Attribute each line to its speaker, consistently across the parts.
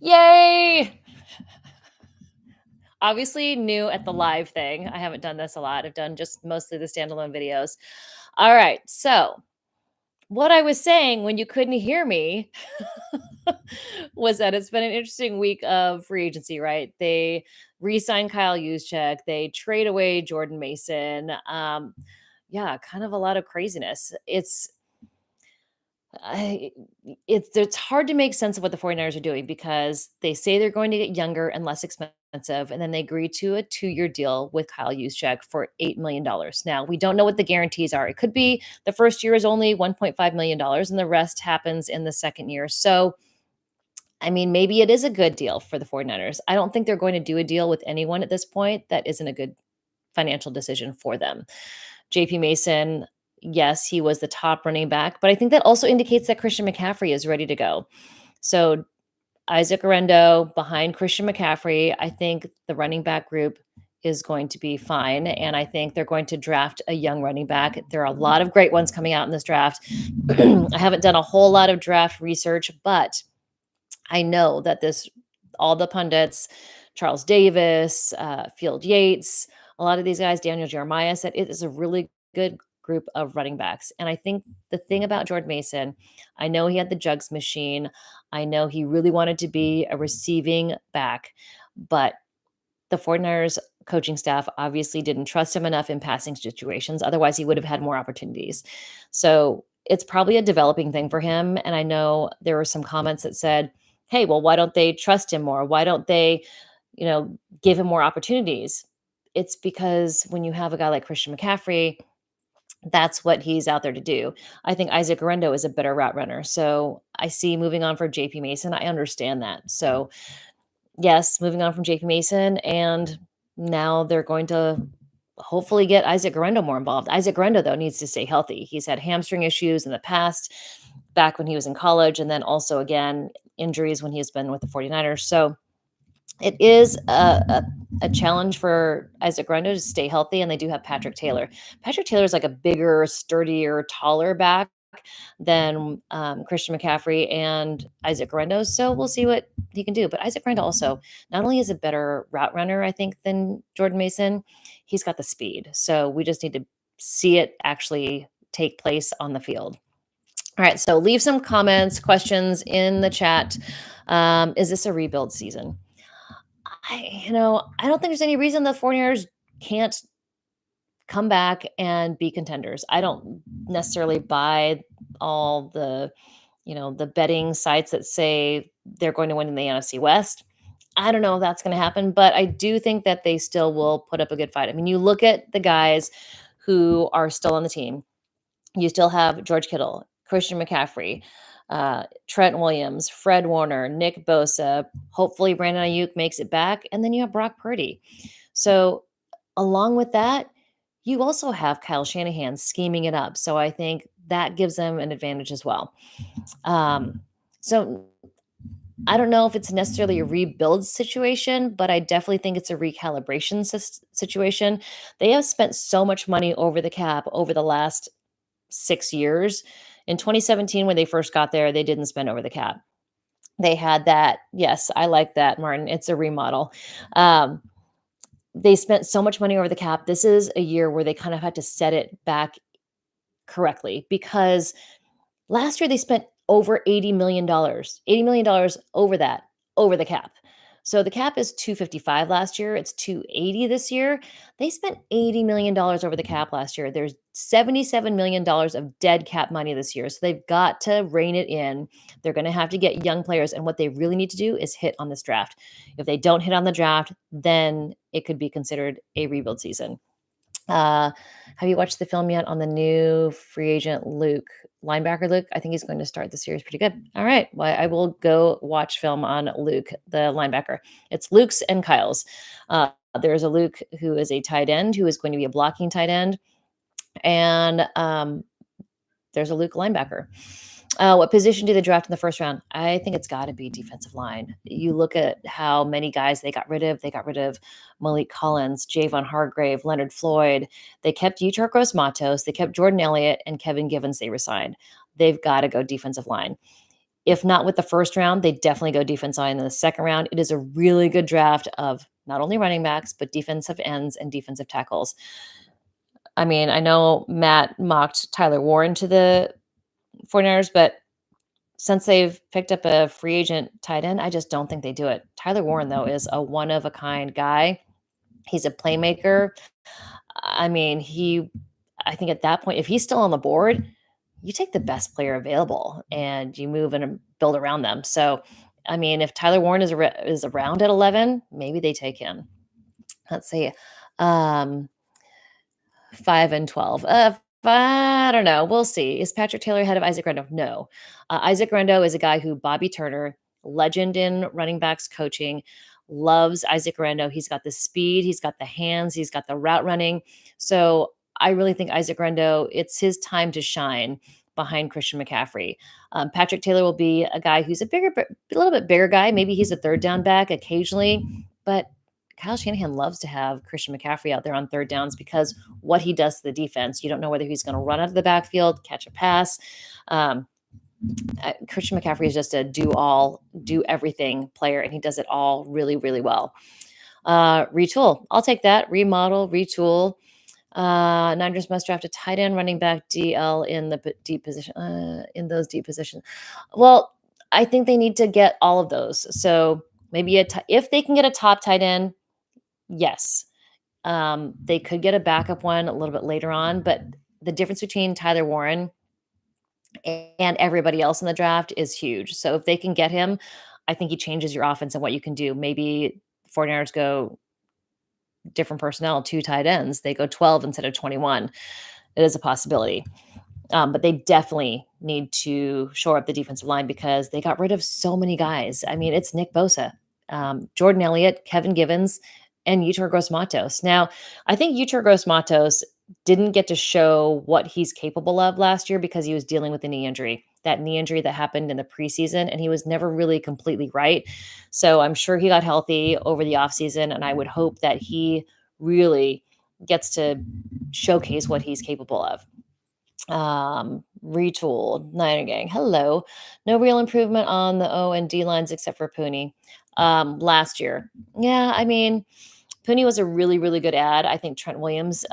Speaker 1: Yay! Obviously new at the live thing. I haven't done this a lot. I've done just mostly the standalone videos. All right. So, what I was saying when you couldn't hear me was that it's been an interesting week of free agency, right? They re-signed Kyle Juszczyk, they trade away Jordan Mason. Yeah, kind of a lot of craziness. I it's hard to make sense of what the 49ers are doing because they say they're going to get younger and less expensive, and then they agree to a 2-year deal with Kyle Juszczyk for $8 million. Now, we don't know what the guarantees are. It could be the first year is only $1.5 million and the rest happens in the second year. So, I mean, maybe it is a good deal for the 49ers. I don't think they're going to do a deal with anyone at this point that isn't a good financial decision for them. JP Mason, yes, he was the top running back, but I think that also indicates that Christian McCaffrey is ready to go. So Isaac Orendo behind Christian McCaffrey, I think the running back group is going to be fine. And I think they're going to draft a young running back. There are a lot of great ones coming out in this draft. I haven't done a whole lot of draft research, but I know that all the pundits, Charles Davis, Field Yates, a lot of these guys, Daniel Jeremiah said it is a really good group of running backs. And I think the thing about Jordan Mason, I know he had the jugs machine. I know he really wanted to be a receiving back, but the 49ers coaching staff obviously didn't trust him enough in passing situations. Otherwise, he would have had more opportunities. So it's probably a developing thing for him. And I know there were some comments that said, hey, well, why don't they trust him more? Why don't they, give him more opportunities? It's because when you have a guy like Christian McCaffrey, that's what he's out there to do. I think Isaac Orendo is a better route runner. So I see moving on for JP Mason. I understand that. So yes, moving on from JP Mason, and now they're going to hopefully get Isaac Orendo more involved. Isaac Orendo, though, needs to stay healthy. He's had hamstring issues in the past, back when he was in college, and then also, again, injuries when he's been with the 49ers. So it is a challenge for Isaac Orendo to stay healthy, and they do have Patrick Taylor. Patrick Taylor is like a bigger, sturdier, taller back than Christian McCaffrey and Isaac Orendo. So we'll see what he can do. But Isaac Orendo also not only is a better route runner, I think, than Jordan Mason, he's got the speed. So we just need to see it actually take place on the field. All right. So leave some comments, questions in the chat. Is this a rebuild season? I don't think there's any reason the 49ers can't come back and be contenders. I don't necessarily buy all the betting sites that say they're going to win in the NFC West. I don't know if that's going to happen, but I do think that they still will put up a good fight. I mean, you look at the guys who are still on the team. You still have George Kittle, Christian McCaffrey, Trent Williams, Fred Warner, Nick Bosa. Hopefully, Brandon Ayuk makes it back. And then you have Brock Purdy. So, along with that, you also have Kyle Shanahan scheming it up. So, I think that gives them an advantage as well. So, I don't know if it's necessarily a rebuild situation, but I definitely think it's a recalibration situation. They have spent so much money over the cap over the last 6 years. In 2017, when they first got there, they didn't spend over the cap. They had that. Yes, I like that, Martin. It's a remodel. They spent so much money over the cap. This is a year where they kind of had to set it back correctly because last year they spent over $80 million, $80 million over the cap. So the cap is 255 last year. It's 280 this year. They spent $80 million over the cap last year. There's $77 million of dead cap money this year. So they've got to rein it in. They're going to have to get young players. And what they really need to do is hit on this draft. If they don't hit on the draft, then it could be considered a rebuild season. Have you watched the film yet on the new free agent linebacker Luke? I think he's going to start the series pretty good. All right. Well, I will go watch film on Luke, the linebacker. It's Luke's and Kyle's. There's a Luke who is a tight end who is going to be a blocking tight end. And there's a Luke linebacker. What position do they draft in the first round? I think it's got to be defensive line. You look at how many guys they got rid of. They got rid of Malik Collins, Javon Hargrave, Leonard Floyd. They kept Yetur Gross-Matos. They kept Jordan Elliott and Kevin Givens they resigned. They've got to go defensive line. If not with the first round, they definitely go defense line in the second round. It is a really good draft of not only running backs, but defensive ends and defensive tackles. I mean, I know Matt mocked Tyler Warren to the 49ers, but since they've picked up a free agent tight end, I just don't think they do it. Tyler Warren, though, is a one of a kind guy. He's a playmaker. I mean, I think at that point, if he's still on the board, you take the best player available and you move and build around them. So, I mean, if Tyler Warren is around at 11, maybe they take him. Let's see. Um, 5 and 12. I don't know. We'll see. Is Patrick Taylor ahead of Isaac Rendo? No. Isaac Rendo is a guy who Bobby Turner, legend in running backs coaching, loves Isaac Rendo. He's got the speed, he's got the hands, he's got the route running. So I really think Isaac Rendo, it's his time to shine behind Christian McCaffrey. Patrick Taylor will be a guy who's a little bit bigger guy. Maybe he's a third down back occasionally, but Kyle Shanahan loves to have Christian McCaffrey out there on third downs because what he does to the defense. You don't know whether he's going to run out of the backfield, catch a pass. Um, Christian McCaffrey is just a do everything player, and he does it all really, really well. Retool. I'll take that. Remodel, retool. Niners must draft a tight end, running back, DL in the deep position. In those deep positions. Well, I think they need to get all of those. So maybe if they can get a top tight end, yes. They could get a backup one a little bit later on, but the difference between Tyler Warren and everybody else in the draft is huge. So if they can get him, I think he changes your offense and what you can do. Maybe 49ers go different personnel, two tight ends. They go 12 instead of 21. It is a possibility. But they definitely need to shore up the defensive line because they got rid of so many guys. I mean, it's Nick Bosa, Jordan Elliott, Kevin Givens, and Yetur Gross-Matos. Now, I think Yetur Gross-Matos didn't get to show what he's capable of last year because he was dealing with a knee injury, that knee injury that happened in the preseason, and he was never really completely right. So I'm sure he got healthy over the offseason, and I would hope that he really gets to showcase what he's capable of. Retool, Niner Gang. Hello. No real improvement on the O and D lines except for Pooney. Last year. Yeah, I mean, Pooney was a really, really good ad. I think Trent Williams,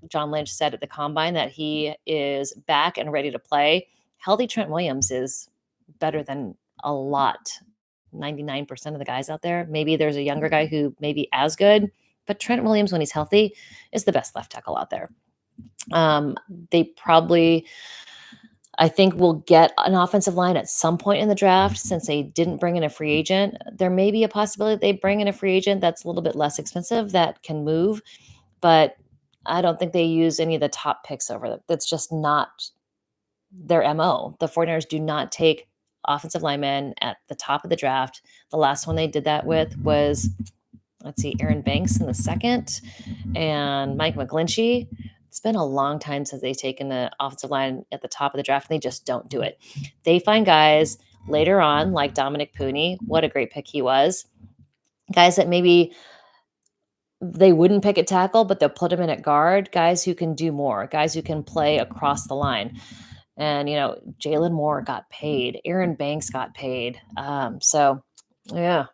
Speaker 1: John Lynch said at the combine that he is back and ready to play. Healthy Trent Williams is better than a lot. 99% of the guys out there. Maybe there's a younger guy who may be as good, but Trent Williams, when he's healthy, is the best left tackle out there. They probably, I think, will get an offensive line at some point in the draft since they didn't bring in a free agent. There may be a possibility they bring in a free agent that's a little bit less expensive that can move, but I don't think they use any of the top picks over them. That's just not their MO. The 49ers do not take offensive linemen at the top of the draft. The last one they did that with was, let's see, Aaron Banks in the second and Mike McGlinchey. It's been a long time since they've taken the offensive line at the top of the draft, and they just don't do it. They find guys later on, like Dominic Pooney. What a great pick he was. Guys that maybe they wouldn't pick at tackle, but they'll put him in at guard. Guys who can do more. Guys who can play across the line. And, Jalen Moore got paid. Aaron Banks got paid. So, yeah,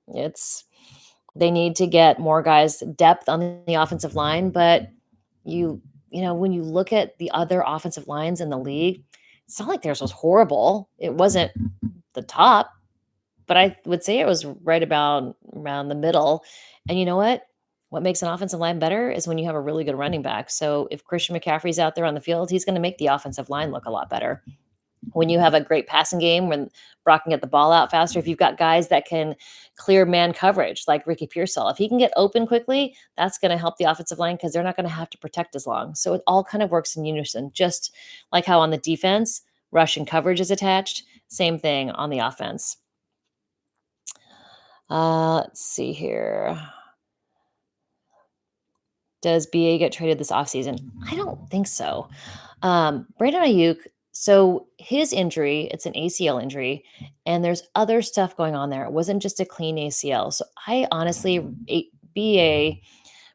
Speaker 1: they need to get more guys depth on the offensive line, but when you look at the other offensive lines in the league, it's not like theirs was horrible. It wasn't the top, but I would say it was right about around the middle. And you know what? What makes an offensive line better is when you have a really good running back. So if Christian McCaffrey's out there on the field, he's going to make the offensive line look a lot better. When you have a great passing game, when Brock can get the ball out faster, if you've got guys that can clear man coverage like Ricky Pearsall, if he can get open quickly, that's going to help the offensive line because they're not going to have to protect as long. So it all kind of works in unison, just like how on the defense, rush and coverage is attached. Same thing on the offense. Let's see here. Does BA get traded this offseason? I don't think so. Brandon Ayuk, so his injury, it's an ACL injury, and there's other stuff going on there. It wasn't just a clean ACL. So I honestly, BA,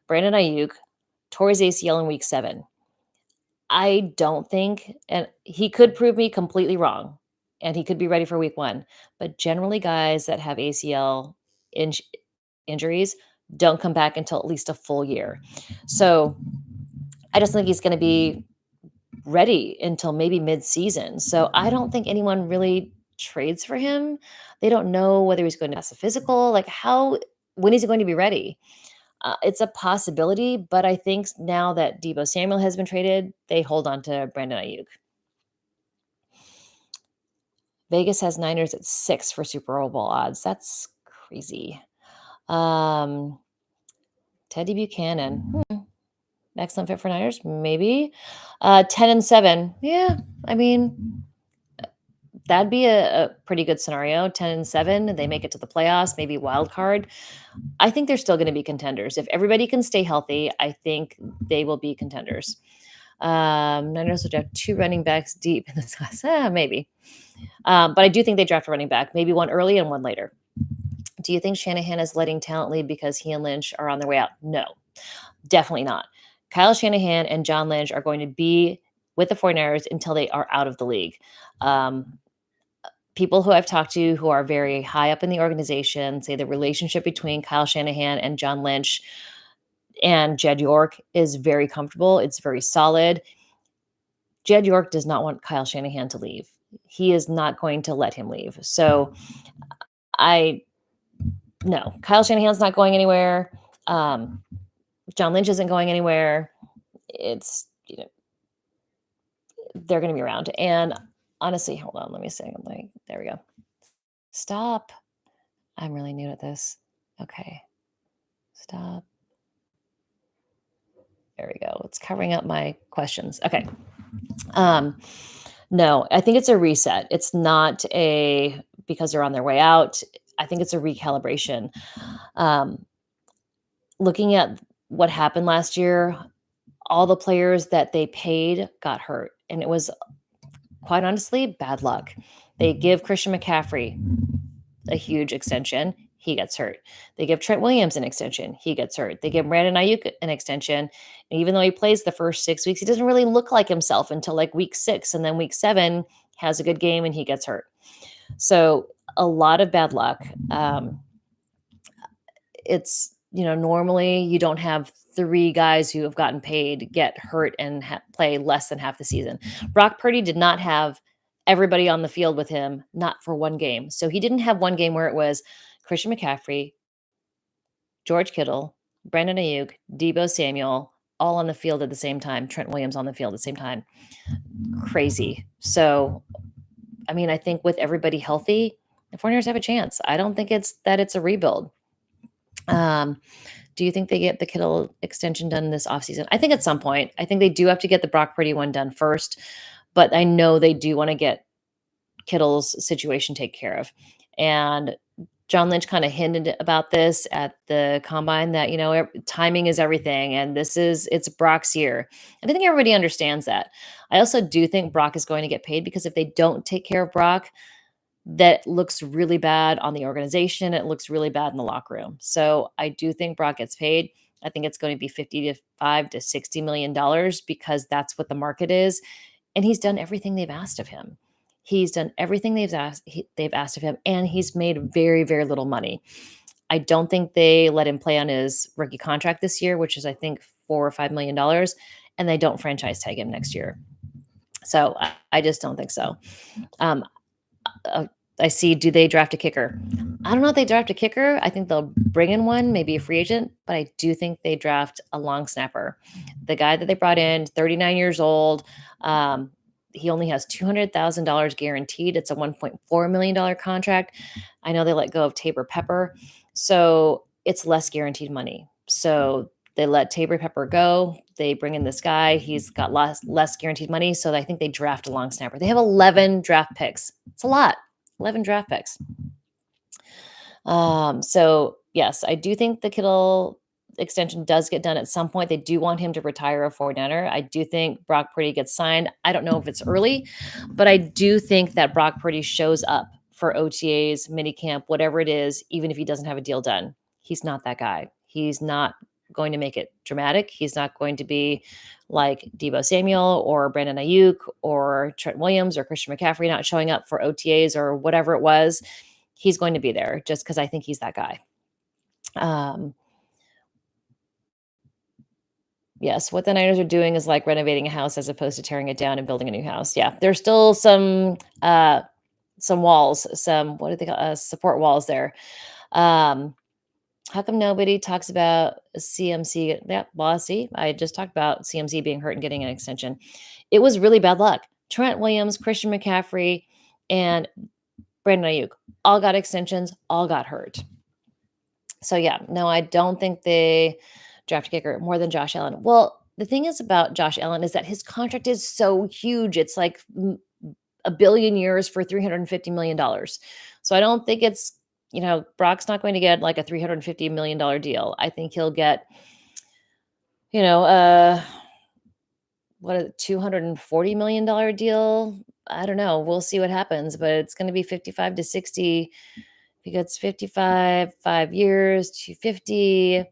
Speaker 1: Brandon Ayuk, tore his ACL in week 7. I don't think, and he could prove me completely wrong. and he could be ready for week 1. But generally, guys that have ACL inj injuries don't come back until at least a full year. So, I just think he's gonna be ready until maybe mid-season. So, I don't think anyone really trades for him. They don't know whether he's going to pass a physical, like, when is he going to be ready? It's a possibility, but I think now that Deebo Samuel has been traded, they hold on to Brandon Ayuk. Vegas has Niners at 6 for Super Bowl odds. That's crazy. Um, Teddy Buchanan, excellent fit for Niners, maybe. 10 and 7. Yeah, I mean, that'd be a pretty good scenario. 10 and 7, they make it to the playoffs, maybe wild card. I think they're still going to be contenders. If everybody can stay healthy, I think they will be contenders. Niners will have 2 running backs deep in this class. Maybe. But I do think they draft a running back, maybe one early and one later. Do you think Shanahan is letting talent lead because he and Lynch are on their way out? No, definitely not. Kyle Shanahan and John Lynch are going to be with the 49ers until they are out of the league. Um, People who I've talked to who are very high up in the organization say the relationship between Kyle Shanahan and John Lynch and Jed York is very comfortable. It's very solid. Jed York does not want Kyle Shanahan to leave. He is not going to let him leave. So I no, Kyle Shanahan's not going anywhere. John Lynch isn't going anywhere. It's they're going to be around. And honestly, hold on, let me say something. There we go. Stop. I'm really new at this. Okay. Stop. There we go. It's covering up my questions. Okay. No, I think it's a reset. It's not a because they're on their way out. I think it's a recalibration. Looking at what happened last year, all the players that they paid got hurt, and it was quite honestly bad luck. They give Christian McCaffrey a huge extension. He gets hurt. They give Trent Williams an extension. He gets hurt. They give Brandon Ayuk an extension. And even though he plays the first 6 weeks, he doesn't really look like himself until like week 6. And then week 7 has a good game and he gets hurt. So a lot of bad luck. It's, normally you don't have 3 guys who have gotten paid get hurt and play less than half the season. Brock Purdy did not have everybody on the field with him, not for one game. So he didn't have one game where it was Christian McCaffrey, George Kittle, Brandon Ayuk, Deebo Samuel, all on the field at the same time. Trent Williams on the field at the same time. Crazy. So, I think with everybody healthy, the 49ers have a chance. I don't think it's a rebuild. Do you think they get the Kittle extension done this offseason? I think at some point. I think they do have to get the Brock Purdy one done first, but I know they do want to get Kittle's situation taken care of. And John Lynch kind of hinted about this at the combine that, timing is everything and it's Brock's year. And I think everybody understands that. I also do think Brock is going to get paid because if they don't take care of Brock, that looks really bad on the organization. It looks really bad in the locker room. So I do think Brock gets paid. I think it's going to be $55 to $60 million because that's what the market is. And he's done everything they've asked of him. He's done everything they've asked of him, and he's made very, very little money. I don't think they let him play on his rookie contract this year, which is I think $4 or $5 million, and they don't franchise tag him next year. So I just don't think so. I see, do they draft a kicker? I don't know if they draft a kicker. I think they'll bring in one, maybe a free agent, but I do think they draft a long snapper. The guy that they brought in, 39 years old, he only has $200,000 guaranteed. It's a $1.4 million contract. I know they let go of Tabor Pepper, so it's less guaranteed money. So they let Tabor Pepper go. They bring in this guy. He's got less guaranteed money, so I think they draft a long snapper. They have 11 draft picks. It's a lot. 11 draft picks. So yes, I do think the Kittle extension does get done at some point. They do want him to retire a 49er. I do think Brock Purdy gets signed. I don't know if it's early, but I do think that Brock Purdy shows up for OTAs, minicamp, whatever it is, even if he doesn't have a deal done. He's not that guy. He's not going to make it dramatic. He's not going to be like Debo Samuel or Brandon Ayuk or Trent Williams or Christian McCaffrey not showing up for OTAs or whatever it was. He's going to be there just because I think he's that guy. Um, yes, what the Niners are doing is like renovating a house as opposed to tearing it down and building a new house. Yeah, there's still some walls, some what do they call support walls there. Um, how come nobody talks about CMC? Yeah, well, see, I just talked about CMC being hurt and getting an extension. It was really bad luck. Trent Williams, Christian McCaffrey, and Brandon Ayuk all got extensions, all got hurt. So yeah, no, I don't think they draft a kicker more than Josh Allen. Well, the thing is about Josh Allen is that his contract is so huge. It's like a billion years for $350 million. So I don't think it's, Brock's not going to get like a $350 million deal. I think he'll get, you know, what a $240 million deal. I don't know. We'll see what happens, but it's going to be 55 to 60. If he gets 55, 5 years, 250. I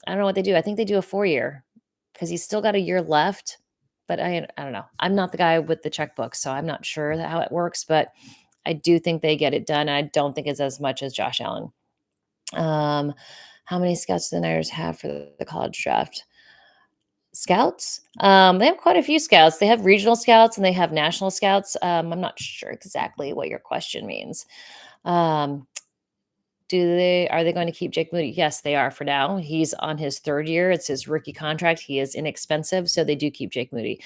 Speaker 1: don't know what they do. I think they do a 4 year because he's still got a year left. But I don't know. I'm not the guy with the checkbook, so I'm not sure how it works. But I do think they get it done. And I don't think it's as much as Josh Allen. How many scouts do the Niners have for the college draft? Scouts? They have quite a few scouts. They have regional scouts and they have national scouts. I'm not sure exactly what your question means. Um, are they going to keep Jake Moody? Yes, they are for now. He's on his 3rd year. It's his rookie contract. He is inexpensive, so they do keep Jake Moody.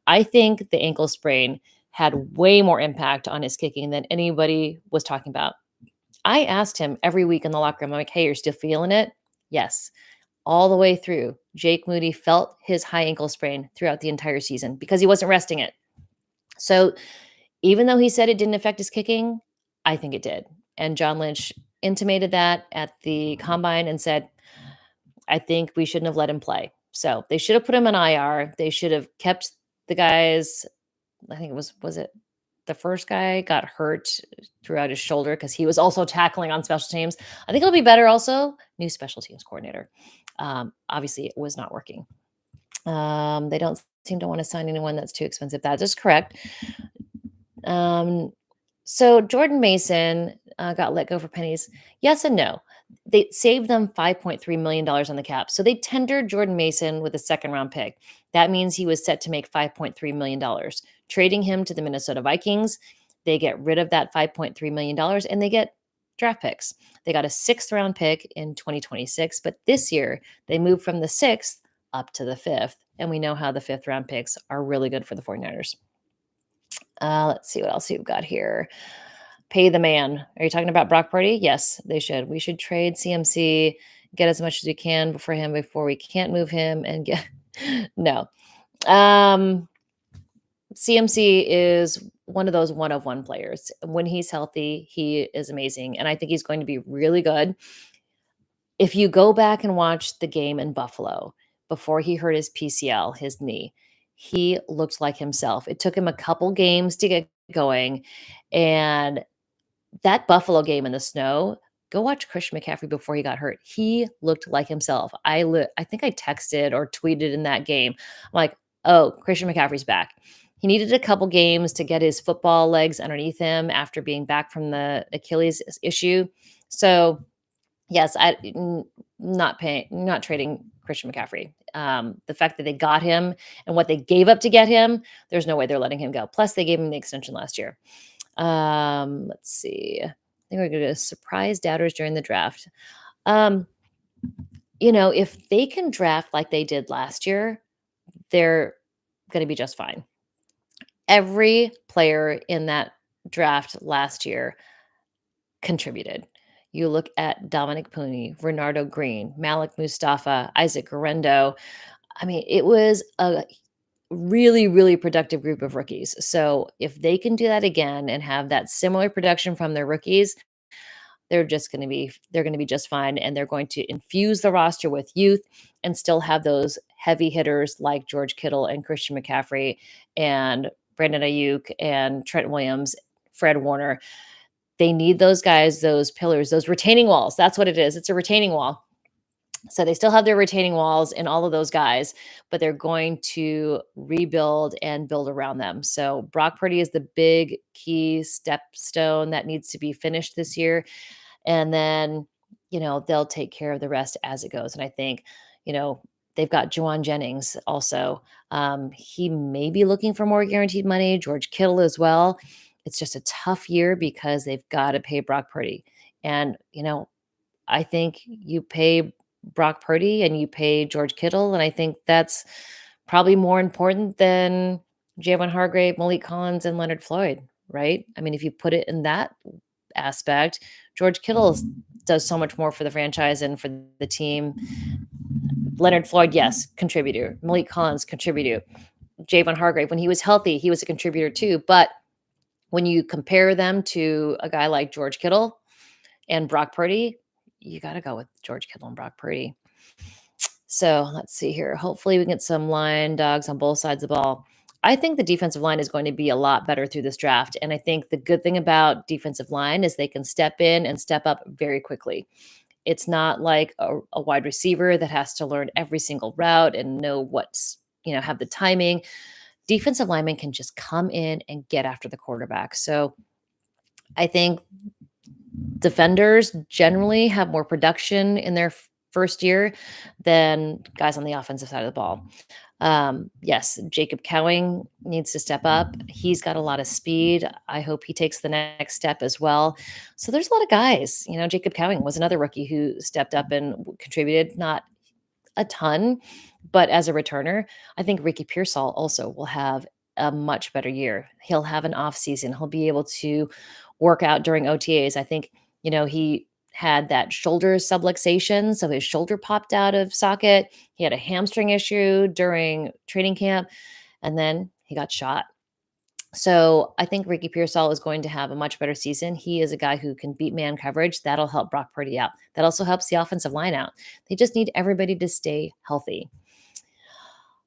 Speaker 1: I think the ankle sprain had way more impact on his kicking than anybody was talking about. I asked him every week in the locker room, I'm like, hey, you're still feeling it? Yes. All the way through, Jake Moody felt his high ankle sprain throughout the entire season because he wasn't resting it. So even though he said it didn't affect his kicking, I think it did. And John Lynch intimated that at the combine and said, I think we shouldn't have let him play. So they should have put him on IR. They should have kept the guys. I think was it the first guy got hurt throughout his shoulder because he was also tackling on special teams. I think it'll be better also. New special teams coordinator. Obviously, it was not working. They don't seem to want to sign anyone that's too expensive. That is correct. So Jordan Mason got let go for pennies. Yes and no. They saved them $5.3 million on the cap. So they tendered Jordan Mason with a 2nd-round pick. That means he was set to make $5.3 million. Trading him to the Minnesota Vikings, they get rid of that $5.3 million and they get draft picks. They got a 6th-round pick in 2026, but this year they moved from the 6th up to the 5th. And we know how the 5th-round picks are really good for the 49ers. Let's see what else you've got here. Pay the man. Are you talking about Brock Purdy? Yes, they should. We should trade CMC, get as much as we can for him before we can't move him and get no. CMC is one of those one-of-one players. When he's healthy, he is amazing. And I think he's going to be really good. If you go back and watch the game in Buffalo before he hurt his PCL, his knee, he looked like himself. It took him a couple games to get going. And that Buffalo game in the snow, go watch Christian McCaffrey before he got hurt. He looked like himself. I think I texted or tweeted in that game. I'm like, oh, Christian McCaffrey's back. He needed a couple games to get his football legs underneath him after being back from the Achilles issue. So yes, not trading Christian McCaffrey. The fact that they got him and what they gave up to get him, there's no way they're letting him go. Plus, they gave him the extension last year. Let's see. I think we're going to surprise doubters during the draft. If they can draft like they did last year, they're going to be just fine. Every player in that draft last year contributed. You look at Dominic Pooney, Renardo Green, Malik Mustafa, Isaac Guerrero. I mean, it was a really, really productive group of rookies. So if they can do that again and have that similar production from their rookies, they're going to be just fine. And they're going to infuse the roster with youth and still have those heavy hitters like George Kittle and Christian McCaffrey and Brandon Ayuk and Trent Williams, Fred Warner. They need those guys, those pillars, those retaining walls. That's what it is. It's a retaining wall. So they still have their retaining walls and all of those guys, but they're going to rebuild and build around them. So Brock Purdy is the big key stepstone that needs to be finished this year. And then, they'll take care of the rest as it goes. And I think, you know, they've got Juwan Jennings also. He may be looking for more guaranteed money, George Kittle as well. It's just a tough year because they've got to pay Brock Purdy. And, I think you pay Brock Purdy and you pay George Kittle, and I think that's probably more important than Javon Hargrave, Malik Collins, and Leonard Floyd, right? I mean, if you put it in that aspect, George Kittle does so much more for the franchise and for the team. Leonard Floyd, yes, contributor. Malik Collins, contributor. Javon Hargrave, when he was healthy, he was a contributor too. But when you compare them to a guy like George Kittle and Brock Purdy, you got to go with George Kittle and Brock Purdy. So let's see here. Hopefully, we can get some line dogs on both sides of the ball. I think the defensive line is going to be a lot better through this draft. And I think the good thing about defensive line is they can step in and step up very quickly. It's not like a wide receiver that has to learn every single route and know have the timing. Defensive linemen can just come in and get after the quarterback. So I think defenders generally have more production in their first year than guys on the offensive side of the ball. Yes, Jacob Cowing needs to step up. He's got a lot of speed. I hope he takes the next step as well. So there's a lot of guys. Jacob Cowing was another rookie who stepped up and contributed, not a ton, but as a returner, I think Ricky Pearsall also will have a much better year. He'll have an off season. He'll be able to work out during OTAs. I think, he had that shoulder subluxation, so his shoulder popped out of socket. He had a hamstring issue during training camp, and then he got shot. So I think Ricky Pearsall is going to have a much better season. He is a guy who can beat man coverage. That'll help Brock Purdy out. That also helps the offensive line out. They just need everybody to stay healthy.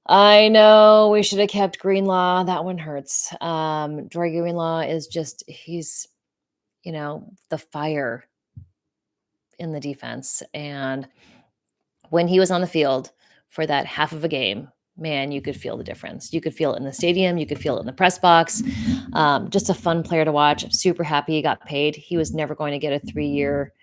Speaker 1: I know we should have kept Greenlaw. That one hurts. Dre Greenlaw is he's, the fire in the defense. And when he was on the field for that half of a game, man, you could feel the difference. You could feel it in the stadium. You could feel it in the press box. Just a fun player to watch. I'm super happy he got paid. He was never going to get a 3-year,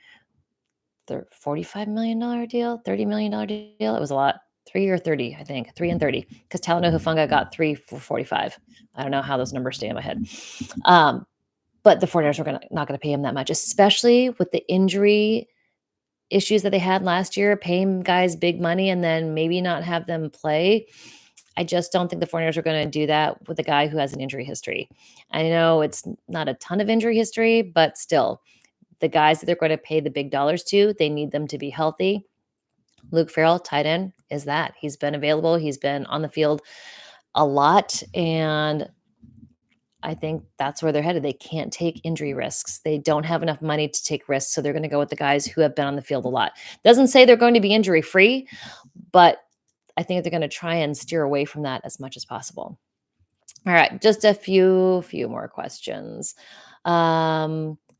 Speaker 1: $45 million deal, $30 million deal. It was a lot. 3 or 30, I think. 3 and 30. Because Talanoa Hufanga got 3 for 45. I don't know how those numbers stay in my head. But the 49ers were not going to pay him that much, especially with the injury issues that they had last year, paying guys big money and then maybe not have them play. I just don't think the 49ers are going to do that with a guy who has an injury history. I know it's not a ton of injury history, but still, the guys that they're going to pay the big dollars to, they need them to be healthy. Luke Farrell, tight end, is that. He's been available. He's been on the field a lot, and I think that's where they're headed. They can't take injury risks. They don't have enough money to take risks, so they're going to go with the guys who have been on the field a lot. Doesn't say they're going to be injury free, but I think they're going to try and steer away from that as much as possible. All right, just a few more questions.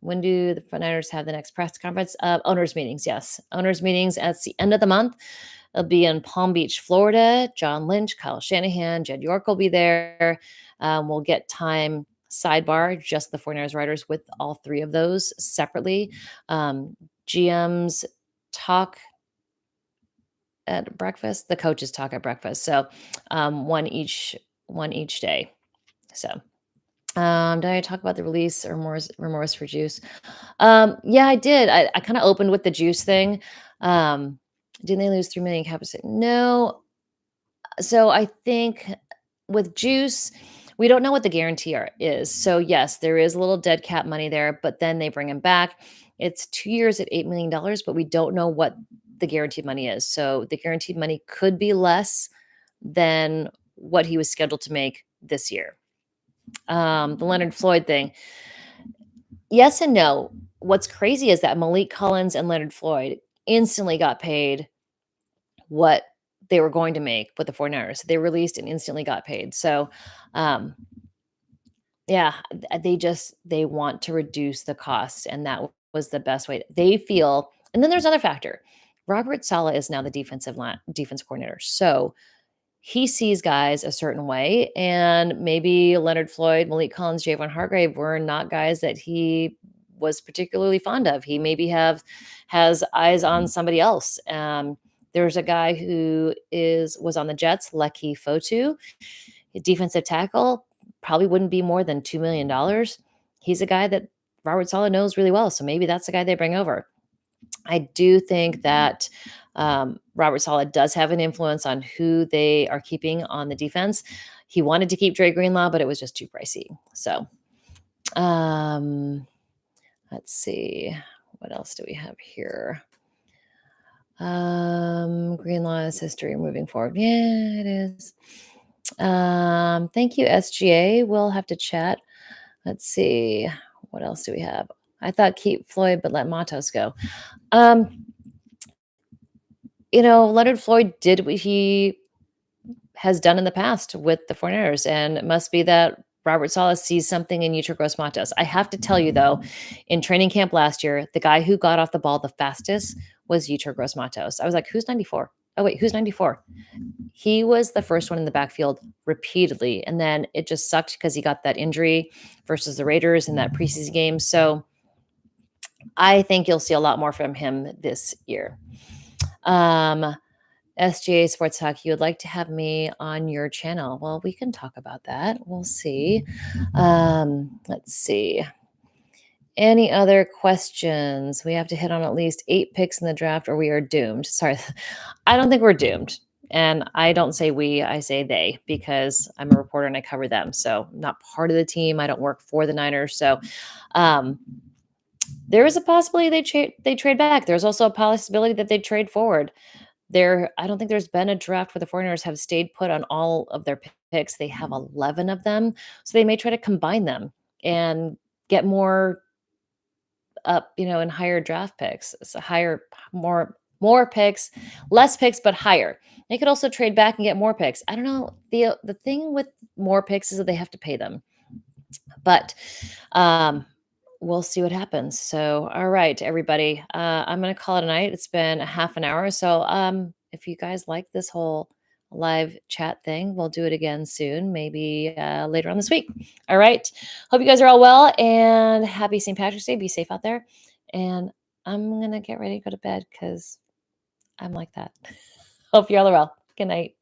Speaker 1: When do the 49ers have the next press conference? Owners meetings, yes. Owners meetings at the end of the month. It'll be in Palm Beach, Florida. John Lynch, Kyle Shanahan, Jed York will be there. We'll get time sidebar, just the 49ers writers with all three of those separately. GMs talk at breakfast. The coaches talk at breakfast. So one each day. So did I talk about the release or remorse for Juice? Yeah, I did. I kind of opened with the Juice thing. Didn't they lose 3 million cap? No. So I think with Juice, we don't know what the guarantee is. So yes, there is a little dead cap money there, but then they bring him back. It's 2 years at $8 million, but we don't know what the guaranteed money is. So the guaranteed money could be less than what he was scheduled to make this year. The Leonard Floyd thing. Yes and no. What's crazy is that Malik Collins and Leonard Floyd instantly got paid what they were going to make with the 49ers. They released and instantly got paid. So, yeah, they want to reduce the cost, and that was the best way. They feel, and then there's another factor. Robert Saleh is now the defense coordinator. So he sees guys a certain way, and maybe Leonard Floyd, Malik Collins, Javon Hargrave were not guys that he was particularly fond of. He maybe has eyes on somebody else. There's a guy who was on the Jets, Lecky Fotu, a defensive tackle, probably wouldn't be more than $2 million. He's a guy that Robert Saleh knows really well, so maybe that's the guy they bring over. I do think that Robert Saleh does have an influence on who they are keeping on the defense. He wanted to keep Dre Greenlaw, but it was just too pricey. So let's see. What else do we have here? Greenlaw is history moving forward. Yeah, it is. Thank you, SGA. We'll have to chat. Let's see. What else do we have? I thought keep Floyd, but let Matos go. Leonard Floyd did what he has done in the past with the 49ers, and it must be that Robert Saleh sees something in Yetur Gross-Matos. I have to tell you, though, in training camp last year, the guy who got off the ball the fastest was Yetur Gross-Matos. I was like, who's 94? Oh, wait, who's 94? He was the first one in the backfield repeatedly, and then it just sucked because he got that injury versus the Raiders in that preseason game. So I think you'll see a lot more from him this year. SGA Sports Talk, you would like to have me on your channel. Well, we can talk about that. We'll see. Let's see. Any other questions? We have to hit on at least 8 picks in the draft or we are doomed. Sorry, I don't think we're doomed. And I don't say we, I say they, because I'm a reporter and I cover them. So I'm not part of the team. I don't work for the Niners. So there is a possibility they trade back. There's also a possibility that they trade forward. I don't think there's been a draft where the 49ers have stayed put on all of their picks. They have 11 of them. So they may try to combine them and get more up, in higher draft picks. So more picks, less picks, but higher. They could also trade back and get more picks. I don't know. The thing with more picks is that they have to pay them. But we'll see what happens. So, all right, everybody. I'm going to call it a night. It's been a half an hour. So if you guys like this whole live chat thing, we'll do it again soon, maybe later on this week. All right. Hope you guys are all well and happy St. Patrick's Day. Be safe out there. And I'm going to get ready to go to bed because I'm like that. Hope you all are well. Good night.